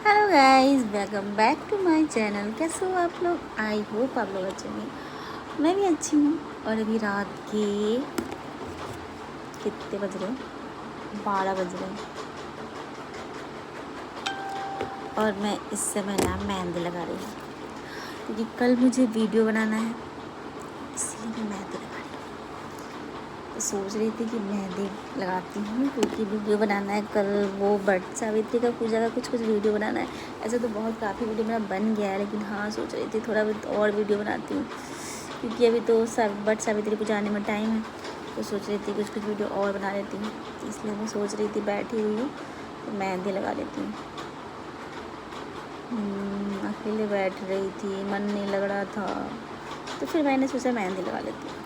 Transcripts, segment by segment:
Hello guys, welcome back to my channel. कैसे हो आप लोग? आई होप आप लोग अच्छे होंगे। मैं भी अच्छी हूँ। और अभी रात के कितने बज रहे हैं? 12 बज रहे हैं। और मैं इस समय ना मेहंदी लगा रही हूँ, क्योंकि कल मुझे वीडियो बनाना है, इसलिए मैं मेहंदी लगा रही हूँ। तो सोच रही थी कि मेहंदी लगाती हूँ, क्योंकि वीडियो बनाना है कल। वो बट सावित्री का, पूजा का कुछ वीडियो बनाना है। ऐसे तो बहुत काफ़ी वीडियो मेरा बन गया है, लेकिन हाँ सोच रही थी थोड़ा बहुत और वीडियो बनाती हूँ, क्योंकि अभी तो बट सावित्री पूजा आने में टाइम है। तो सोच रही थी कुछ कुछ वीडियो और बना लेती हूँ, इसलिए मैं सोच रही थी बैठी हुई हूँ तो मेहंदी लगा लेती हूँ। अकेले बैठ रही थी, मन नहीं लग रहा था, तो फिर मैंने सोचा मेहंदी लगा लेती हूँ।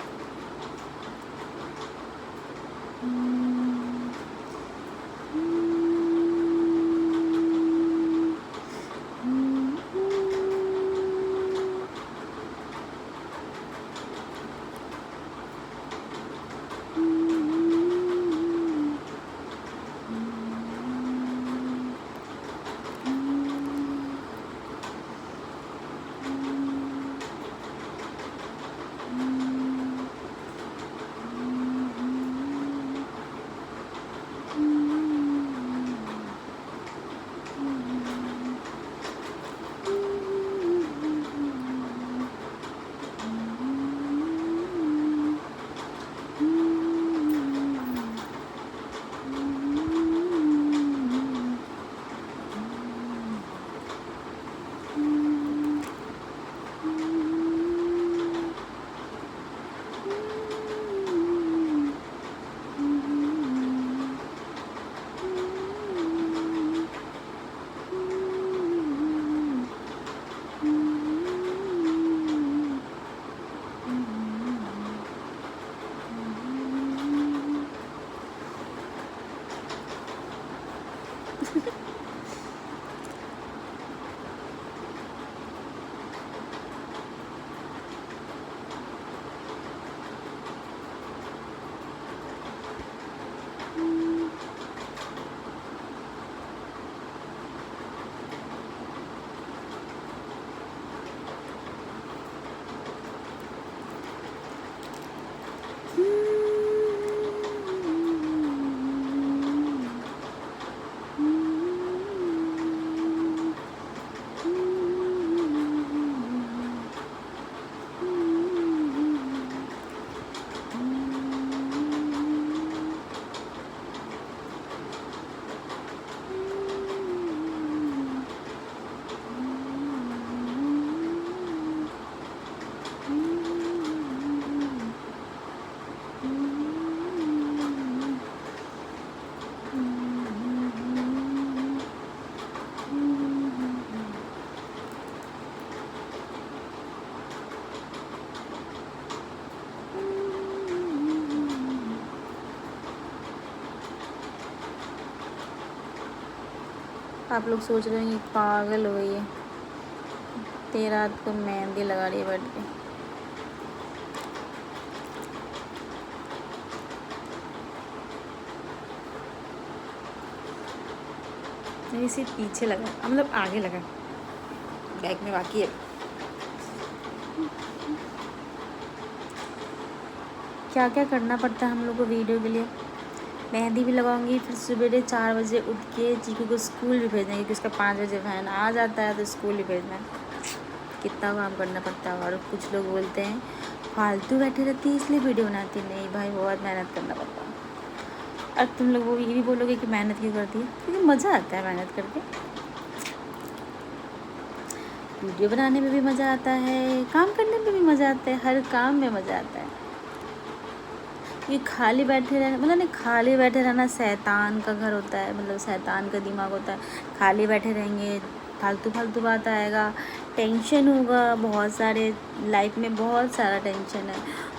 आप लोग सोच रहे हैं पागल हो गई है, देर रात को मेहंदी लगा रही है बैठ के। मेरी सिर्फ पीछे लगा, मतलब आगे लगा, बैक में बाकी है। क्या क्या करना पड़ता है हम लोग को वीडियो के लिए। मेहंदी भी लगाऊंगी, फिर सवेरे 4 बजे उठ के चीकू को स्कूल भी भेजना है, क्योंकि उसका 5 बजे वैन आ जाता है, तो स्कूल भी भेजना है। कितना काम करना पड़ता है। और कुछ लोग बोलते हैं फालतू बैठी रहती है इसलिए वीडियो बनाती नहीं। भाई बहुत मेहनत करना पड़ता है। और तुम लोग वो ये भी बोलोगे कि मेहनत क्यों करती है, क्योंकि मज़ा आता है मेहनत करके। वीडियो बनाने में भी मज़ा आता है, काम करने में भी मज़ा आता है, हर काम में मज़ा आता है। ये खाली बैठे रहना, मतलब नहीं, खाली बैठे रहना शैतान का घर होता है, मतलब शैतान का दिमाग होता है। खाली बैठे रहेंगे, फालतू फालतू बात आएगा, टेंशन होगा बहुत सारे, लाइफ में बहुत सारा टेंशन है।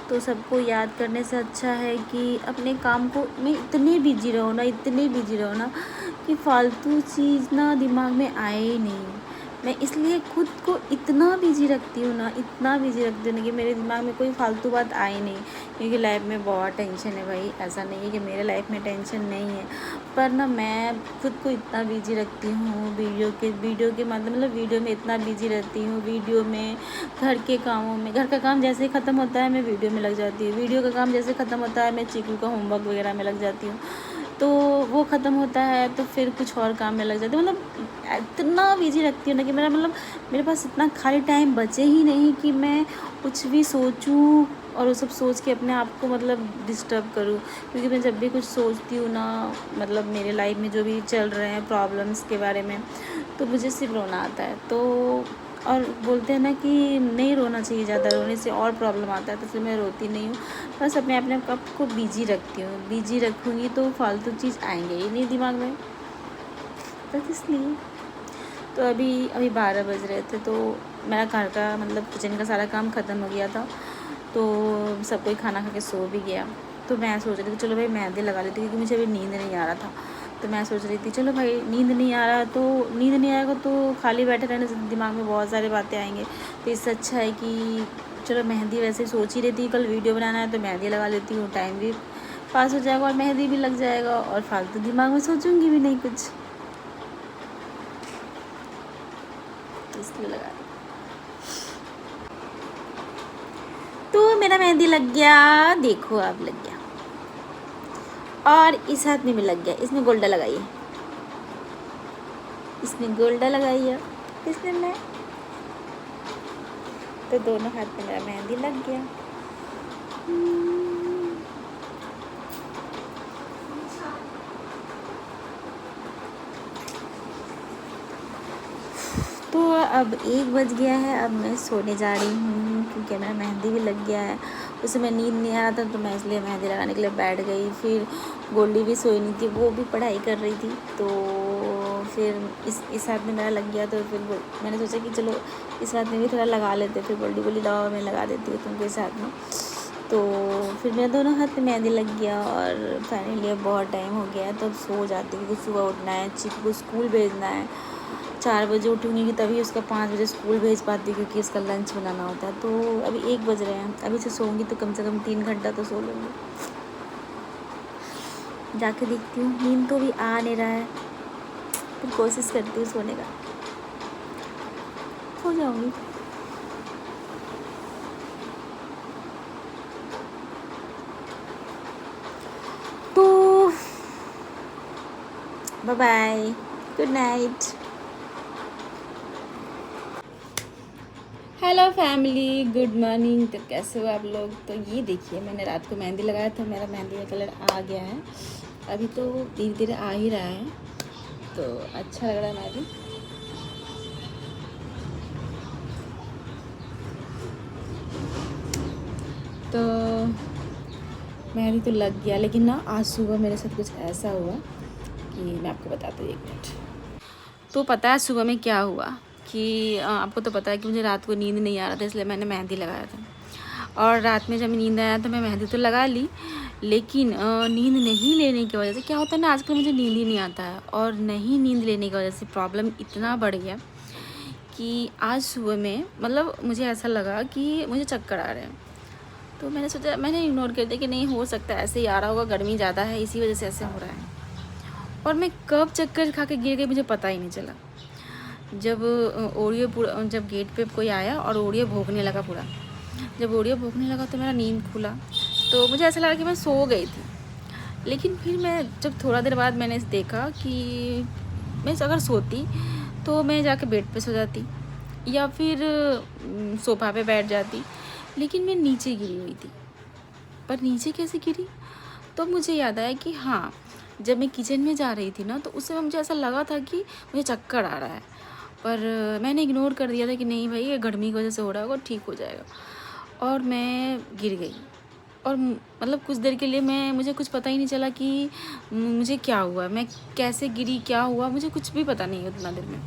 तो सबको याद करने से अच्छा है कि अपने काम को में इतने बिजी रहो ना, इतने बिजी रहो ना, कि फालतू चीज़ ना दिमाग में आए ही नहीं। मैं इसलिए खुद को इतना बिजी रखती हूँ ना, इतना बिजी रखती हूँ ना कि मेरे दिमाग में कोई फालतू बात आई नहीं। क्योंकि लाइफ में बहुत टेंशन है भाई, ऐसा नहीं है कि मेरे लाइफ में टेंशन नहीं है, पर ना मैं खुद को इतना बिजी रखती हूँ वीडियो के मतलब वीडियो में इतना बिजी रहती हूँ। वीडियो में, घर के कामों में, घर का काम जैसे ही ख़त्म होता है मैं वीडियो में लग जाती हूँ, वीडियो का काम जैसे ख़त्म होता है मैं चीकू का होमवर्क वगैरह में लग जाती हूँ, तो वो ख़त्म होता है तो फिर कुछ और काम में लग जाती हूँ। मतलब इतना बिजी रखती हूँ ना कि मेरे पास इतना खाली टाइम बचे ही नहीं कि मैं कुछ भी सोचूं और वो सब सोच के अपने आप को मतलब डिस्टर्ब करूं। क्योंकि मैं जब भी कुछ सोचती हूँ ना, मतलब मेरे लाइफ में जो भी चल रहे हैं प्रॉब्लम्स के बारे में, तो मुझे सिर्फ रोना आता है। तो और बोलते हैं ना कि नहीं रोना चाहिए, ज़्यादा रोने से और प्रॉब्लम आता है, तो फिर मैं रोती नहीं हूँ। बस अपने आप को बिजी रखती हूँ, बिजी रखूँगी तो फालतू चीज़ आएंगे ही नहीं दिमाग में, बस इसलिए। तो अभी 12 बज रहे थे, तो मेरा घर का मतलब किचन का सारा काम ख़त्म हो गया था, तो सब कोई खाना खा के सो भी गया। तो मैं सोच रही थी चलो भाई मेहंदी लगा लेती, क्योंकि मुझे अभी नींद नहीं आ रहा था। तो मैं सोच रही थी चलो भाई नींद नहीं आ रहा, तो नींद नहीं आएगा तो खाली बैठे रहने से दिमाग में बहुत सारी बातें आएंगे। तो इससे अच्छा है कि चलो मेहंदी, वैसे सोच ही रही थी कल वीडियो बनाना है तो मेहंदी लगा लेती हूँ, टाइम भी पास हो जाएगा और मेहंदी भी लग जाएगा और फालतू दिमाग में सोचूंगी भी नहीं कुछ, तो इसलिए लगा। तो मेरा मेहंदी लग गया, देखो अब लग गया, और इस हाथ में भी लग गया। इसमें गोल्डा लगाइए, इसमें गोल्डा लगाइए, इसमें मैं, तो दोनों हाथ में मेरा मेहंदी लग गया। तो अब 1 बज गया है, अब मैं सोने जा रही हूँ क्योंकि मेरा मेहंदी भी लग गया है। उस समय नींद नहीं आ रहा था तो मैं इसलिए मेहंदी लगाने के लिए बैठ गई। फिर गोल्डी भी सोई नहीं थी, वो भी पढ़ाई कर रही थी, तो फिर इस हाथ में मेरा लग गया। तो फिर मैंने सोचा कि चलो इस हाथ में भी थोड़ा लगा लेते। फिर गोल्डी बोली लाओ मैं लगा देती हूँ तुमको इस हाथ में। तो फिर मेरा दोनों हाथ में मेहंदी लग गया और फाइनली अब बहुत टाइम हो गया, तो अब सो जाती हूँ क्योंकि सुबह उठना है, चीकू को स्कूल भेजना है। 4 बजे उठूँगी कि तभी उसका 5 बजे स्कूल भेज पाती हूँ, क्योंकि उसका लंच बनाना होता है। तो अभी 1 बज रहे हैं, अभी से सोऊंगी तो कम से कम 3 घंटा तो सो लूँगी। जाके देखती हूँ, नींद तो भी आ नहीं रहा है, फिर कोशिश करती हूँ सोने का, सो जाऊँगी। तो bye bye, good night. Hello family, good morning. तो कैसे हो आप लोग? तो ये देखिए मैंने रात को मेहंदी लगाया था, मेरा मेहंदी का कलर आ गया है। अभी तो धीरे धीरे आ ही रहा है, तो अच्छा लग रहा है मेहंदी। तो मेहंदी तो लग गया, लेकिन ना आज सुबह मेरे साथ कुछ ऐसा हुआ कि मैं आपको बताती हूँ, 1 मिनट। तो पता है सुबह में क्या हुआ कि आपको तो पता है कि मुझे रात को नींद नहीं आ रहा था, इसलिए मैंने मेहंदी लगाया था। और रात में जब नींद आया तो मैं मेहंदी तो लगा ली, लेकिन नींद नहीं लेने की वजह से क्या होता है ना, आजकल मुझे नींद ही नहीं आता है। और नहीं नींद लेने की वजह से प्रॉब्लम इतना बढ़ गया कि आज सुबह में मतलब मुझे ऐसा लगा कि मुझे चक्कर आ रहे हैं। तो मैंने सोचा, मैंने इग्नोर कर दिया कि नहीं हो सकता ऐसे ही आ रहा होगा, गर्मी ज़्यादा है इसी वजह से ऐसे हो रहा है। और मैं कब चक्कर खा के गिर गई मुझे पता ही नहीं चला। जब ओडियो पूरा, जब गेट पे कोई आया और ओडियो भोंकने लगा पूरा, जब ओडियो भोंकने लगा तो मेरा नींद खुला, तो मुझे ऐसा लगा कि मैं सो गई थी। लेकिन फिर मैं जब थोड़ा देर बाद मैंने देखा कि मैं अगर सोती तो मैं जाके बेड पे सो जाती या फिर सोफा पे बैठ जाती, लेकिन मैं नीचे गिरी हुई थी। पर नीचे कैसे गिरी, तो मुझे याद आया कि हाँ, जब मैं किचन में जा रही थी ना तो उस समय मुझे ऐसा लगा था कि मुझे चक्कर आ रहा है, पर मैंने इग्नोर कर दिया था कि नहीं भाई ये गर्मी की वजह से हो रहा होगा, ठीक हो जाएगा। और मैं गिर गई और मतलब कुछ देर के लिए मुझे कुछ पता ही नहीं चला कि मुझे क्या हुआ, मैं कैसे गिरी, क्या हुआ, मुझे कुछ भी पता नहीं उतना देर में।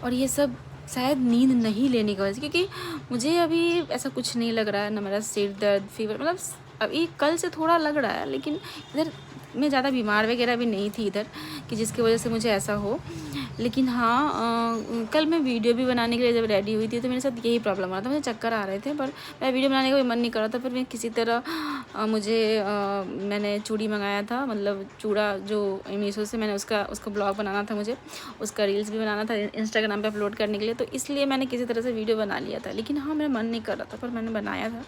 और ये सब शायद नींद नहीं लेने की वजह से, क्योंकि मुझे अभी ऐसा कुछ नहीं लग रहा है, ना मेरा सिर दर्द फीवर, मतलब अभी कल से थोड़ा लग रहा है, लेकिन इधर मैं ज़्यादा बीमार वगैरह भी नहीं थी इधर कि जिसकी वजह से मुझे ऐसा हो। लेकिन हाँ, कल मैं वीडियो भी बनाने के लिए जब रेडी हुई थी तो मेरे साथ यही प्रॉब्लम आ रहा था, मुझे चक्कर आ रहे थे, पर मैं वीडियो बनाने का भी मन नहीं कर रहा था। फिर मैं किसी तरह मैंने चूड़ी मंगाया था, मतलब चूड़ा जो मीशो से, मैंने उसका ब्लॉग बनाना था, मुझे उसका रील्स भी बनाना था इंस्टाग्राम पे अपलोड करने के लिए, तो इसलिए मैंने किसी तरह से वीडियो बना लिया था। लेकिन हाँ, मेरा मन नहीं कर रहा था, पर मैंने बनाया था।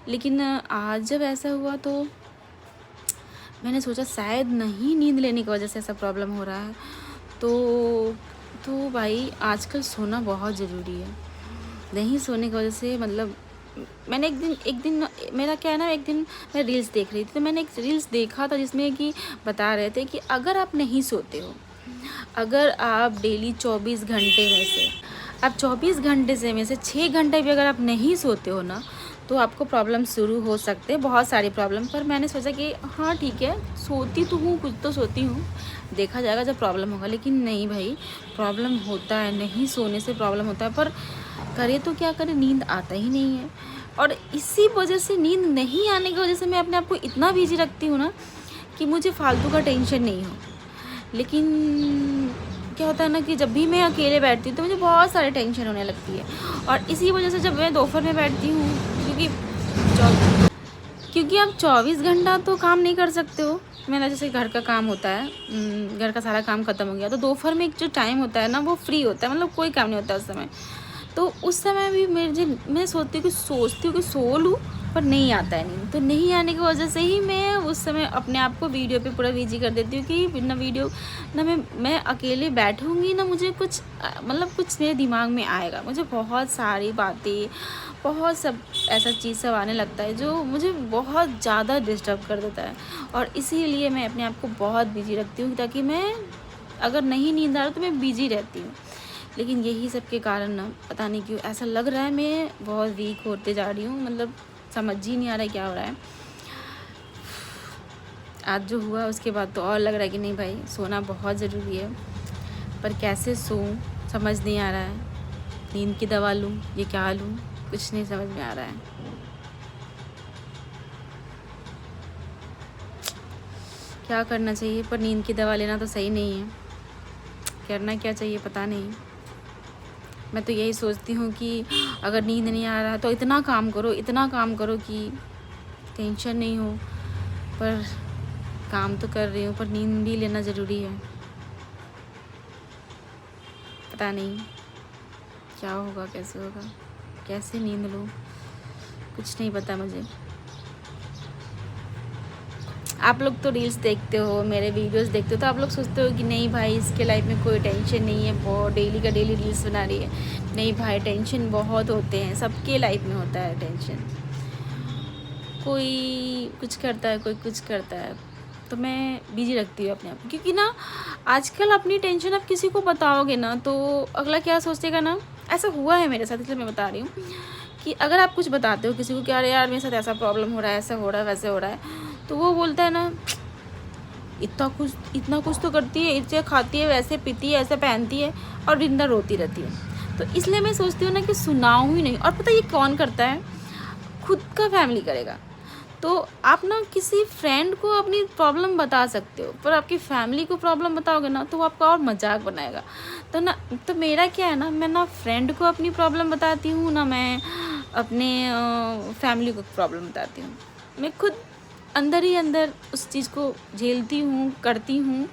लेकिन आज जब ऐसा हुआ तो मैंने सोचा शायद नहीं नींद लेने की वजह से ऐसा प्रॉब्लम हो रहा है। तो भाई आजकल सोना बहुत ज़रूरी है। नहीं सोने की वजह से, मतलब मैंने एक दिन मेरा क्या है ना, एक दिन मैं रील्स देख रही थी, तो मैंने एक रील्स देखा था जिसमें कि बता रहे थे कि अगर आप नहीं सोते हो, अगर आप डेली 24 घंटे में से, आप 24 घंटे से में से 6 घंटे भी अगर आप नहीं सोते हो ना, तो आपको प्रॉब्लम शुरू हो सकते हैं, बहुत सारी प्रॉब्लम। पर मैंने सोचा कि हाँ ठीक है, सोती तो हूँ, कुछ तो सोती हूँ, देखा जाएगा जब प्रॉब्लम होगा। लेकिन नहीं भाई, प्रॉब्लम होता है, नहीं सोने से प्रॉब्लम होता है। पर करे तो क्या करें, नींद आता ही नहीं है। और इसी वजह से, नींद नहीं आने की वजह से मैं अपने आप को इतना बिजी रखती हूँ ना कि मुझे फालतू का टेंशन नहीं हो। लेकिन क्या होता है ना कि जब भी मैं अकेले बैठती हूँ तो मुझे बहुत सारी टेंशन होने लगती है। और इसी वजह से जब मैं दोपहर में बैठती हूँ, क्योंकि आप 24 घंटा तो काम नहीं कर सकते हो। मेरा जैसे घर का काम होता है, घर का सारा काम ख़त्म हो गया तो दोपहर में एक जो टाइम होता है ना, वो फ्री होता है, मतलब कोई काम नहीं होता उस समय। तो उस समय भी मैं सोचती हूँ कि सो लूँ, पर नहीं आता है नींद। तो नहीं आने की वजह से ही मैं उस समय अपने आप को वीडियो पे पूरा बिजी कर देती हूँ कि बिना वीडियो ना मैं अकेले बैठूँगी ना, मुझे कुछ मतलब कुछ मेरे दिमाग में आएगा, मुझे बहुत सारी बातें, बहुत सब ऐसा चीज़ सब आने लगता है जो मुझे बहुत ज़्यादा डिस्टर्ब कर देता है। और इसीलिए मैं अपने आप को बहुत बिजी रखती हूँ, ताकि मैं अगर नहीं नींद आ रहा तो मैं बिजी रहती हूँ। लेकिन यही सब के कारण ना, पता नहीं क्यों ऐसा लग रहा है मैं बहुत वीक होते जा रही हूँ, मतलब समझ ही नहीं आ रहा है क्या हो रहा है। आज जो हुआ उसके बाद तो और लग रहा है कि नहीं भाई, सोना बहुत ज़रूरी है। पर कैसे सोऊं समझ नहीं आ रहा है, नींद की दवा लूं ये क्या लूं, कुछ नहीं समझ में आ रहा है। क्या करना चाहिए, पर नींद की दवा लेना तो सही नहीं है, करना क्या चाहिए पता नहीं। मैं तो यही सोचती हूँ कि अगर नींद नहीं आ रहा तो इतना काम करो कि टेंशन नहीं हो। पर काम तो कर रही हूँ, पर नींद भी लेना ज़रूरी है। पता नहीं क्या होगा, कैसे होगा, कैसे नींद लूँ, कुछ नहीं पता मुझे। आप लोग तो रील्स देखते हो, मेरे वीडियोस देखते हो, तो आप लोग सोचते हो कि नहीं भाई इसके लाइफ में कोई टेंशन नहीं है, बहुत डेली का डेली रील्स बना रही है। नहीं भाई, टेंशन बहुत होते हैं, सबके लाइफ में होता है टेंशन। कोई कुछ करता है, कोई कुछ करता है, तो मैं बिजी रखती हूँ अपने आप को। क्योंकि ना आजकल अपनी टेंशन आप किसी को बताओगे ना तो अगला क्या सोचेगा ना, ऐसा हुआ है मेरे साथ, इसलिए मैं बता रही हूँ कि अगर आप कुछ बताते हो किसी को कि अरे यार मेरे साथ ऐसा प्रॉब्लम हो रहा है, ऐसा हो रहा है, वैसे हो रहा है, तो वो बोलता है ना इतना कुछ तो करती है, इसे खाती है, वैसे पीती है, ऐसे पहनती है, और दिन भर रोती रहती है। तो इसलिए मैं सोचती हूँ ना कि सुनाऊँ ही नहीं। और पता ये कौन करता है, खुद का फैमिली करेगा। तो आप ना किसी फ्रेंड को अपनी प्रॉब्लम बता सकते हो, पर आपकी फैमिली को प्रॉब्लम बताओगे ना तो वो आपका और मजाक बनाएगा। तो मेरा क्या है ना, मैं ना फ्रेंड को अपनी प्रॉब्लम बताती हूँ, ना मैं अपने फैमिली को प्रॉब्लम बताती हूँ। मैं खुद अंदर ही अंदर उस चीज़ को झेलती हूँ, करती हूँ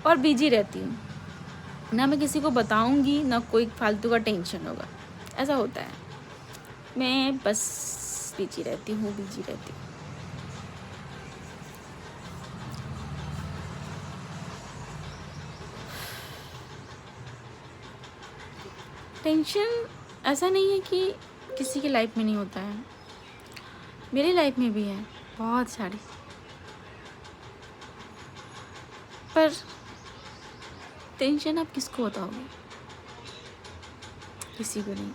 और बिजी रहती हूँ। ना मैं किसी को बताऊँगी, ना कोई फालतू का टेंशन होगा, ऐसा होता है। मैं बस बिजी रहती हूँ। टेंशन ऐसा नहीं है कि किसी की लाइफ में नहीं होता है, मेरी लाइफ में भी है बहुत सारी। पर टेंशन आप किसको बताओगे, किसी को नहीं।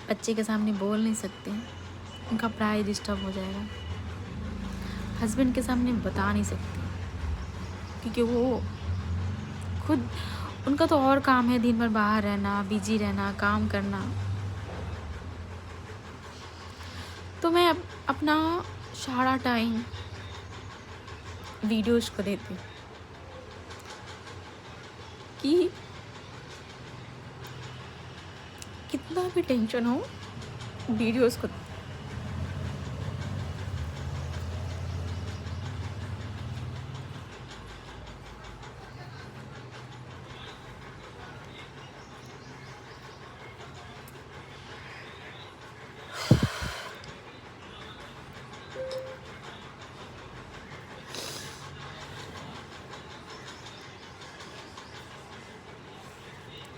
बच्चे के सामने बोल नहीं सकते, उनका प्राइड डिस्टर्ब हो जाएगा। हस्बैंड के सामने बता नहीं सकते, क्योंकि वो खुद, उनका तो और काम है, दिन भर बाहर रहना, बिजी रहना, काम करना। तो मैं अपना सारा टाइम वीडियोज़ को देती हूँ। कि कितना भी टेंशन हो, वीडियोस को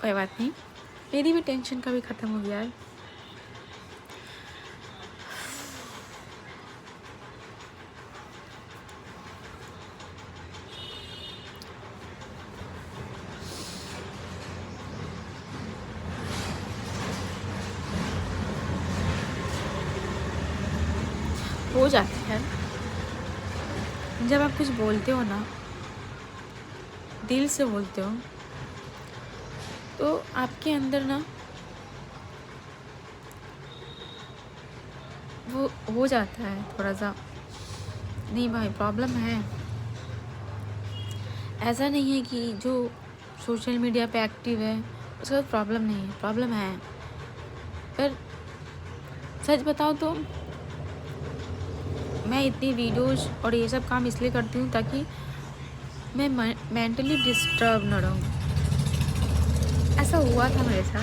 कोई बात नहीं, मेरी भी टेंशन कभी ख़त्म हो गया है। हो जाती है जब आप कुछ बोलते हो ना, दिल से बोलते हो, तो आपके अंदर ना वो हो जाता है थोड़ा सा, नहीं भाई प्रॉब्लम है। ऐसा नहीं है कि जो सोशल मीडिया पे एक्टिव है उसका प्रॉब्लम नहीं है, प्रॉब्लम है। पर सच बताओ तो मैं इतनी वीडियोस और ये सब काम इसलिए करती हूँ ताकि मैं मेंटली डिस्टर्ब ना रहूँ। ऐसा हुआ था मेरे साथ।